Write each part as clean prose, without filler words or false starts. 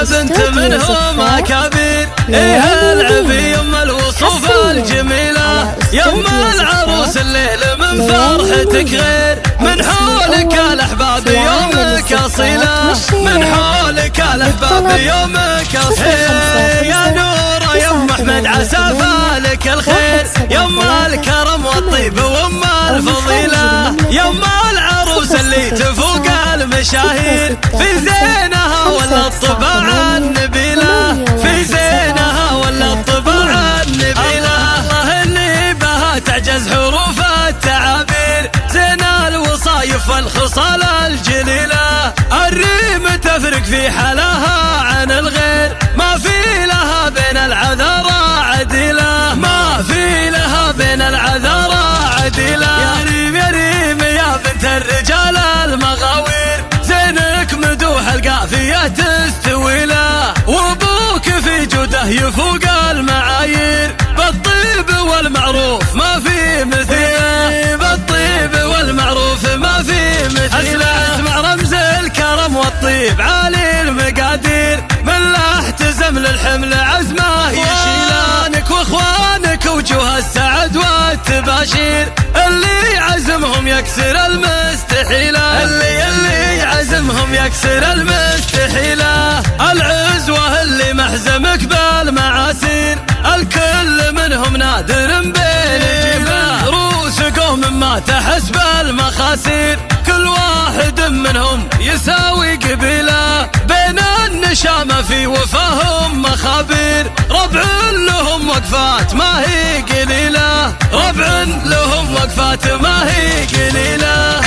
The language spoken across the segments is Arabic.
بنت منهم أكابر. إيه العبي يم الوصوف الجميلة، يم العروس الليل من فرحتك غير. من حولك الأحباب يومك أصيلة، من حولك الأحباب يومك أصيلة. يا نور يم أحمد عسى فالك الخير، يم الكرم والطيب وام الفضيلة. يم العروس اللي تفوق المشاهير، في زينها ولا الطباع النبيلة، في زينها ولا الطباع النبيلة. الله اللي بها تعجز حروف التعابير، زين الوصايف والخصال الجليلة. الريم تفرق في حلاها عن الغير، ما في لها بين العذارى عديلة، ما في لها بين العذارى عديلة. يا ريم يا ريم يا بنت الرجال المغاوير، زينك مدوح القافية تستوي له، وابوك في جوده يفوق المعايير. بالطيب والمعروف ما في مثيله، بالطيب والمعروف ما في مثيله. اسمع رمز الكرم والطيب عالي المقادير، من لا احتزم للحمل عزمه يشيله. انك واخوانك وجوه السعد والتباشير، اللي عزمهم يكسر المستحيله، اللي عزمهم يكسر المستحيله. العزوه اللي محزمك بالمعاسير، الكل منهم نادر بين الجبال. رؤوس قوم ما تحس بالمخاسير، كل واحد منهم يساوي قبيله. بين النشامة في وفاهم مخابير، ربع لهم وقفات ما هي قليلة، ربع لهم وقفات ما هي قليلة.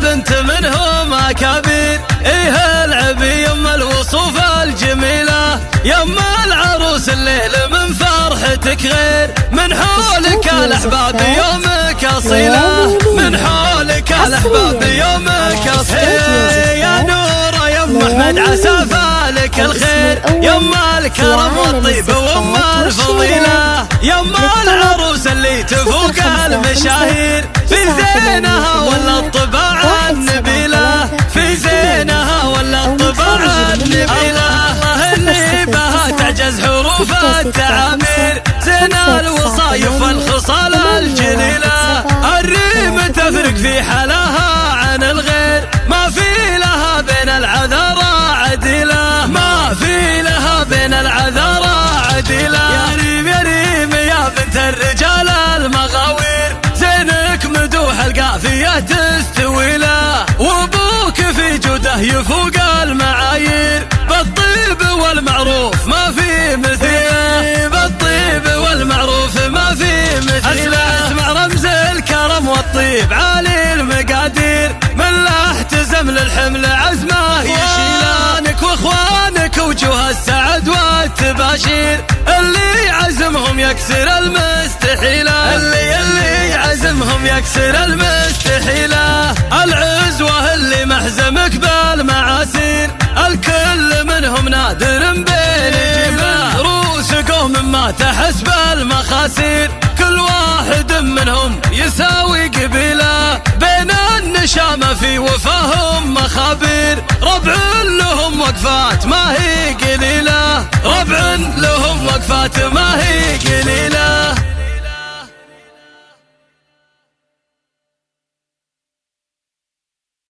بنت منهم أكابر. إيه العبي يم الوصوف الجميلة، يم العروس الليل من فرحتك غير. من حولك الأحباب يومك أصيلة، من حولك الأحباب يومك أصيلة. يا نور يم أحمد عسى فالك الخير، يم الكرم والطيب وام الفضيلة. يم العروس اللي تفوق المشاهير، في زينها ولا الطباع النبيلة، في زينها ولا الطباع النبيلة. الله اللي بها تعجز حروف التعامير، زين الوصايف والخصال الجليلة. الريم تفرق في حلاها عن الغير، ما في لها بين العذارى عديلة، ما في لها بين العذارى عديلة. يا ريم يا ريم يا بنت الرجال المغاوير، زينك مدوح القافية تستوي له، وابوك في جوده يفوق المعايير. بالطيب والمعروف ما في مثيله، بالطيب والمعروف ما في مثيله. اسمع رمز الكرم والطيب عالي المقادير، من لا احتزم للحمل عزمه يشيله. انك واخوانك وجوه السعد والتباشير، اللي عزمهم يكسر المستحيله، اللي عزمهم يكسر المستحيله. العزوه اللي محزمك بالمعاسير، الكل منهم نادر بين الجبال. رؤوس قوم ما تحس بالمخاسير، كل واحد منهم يساوي قبيله. بين النشامة في وفاهم مخابير، ربع لهم وقفات ما هي قليلة، ربع لهم وقفات ما هي قليلة.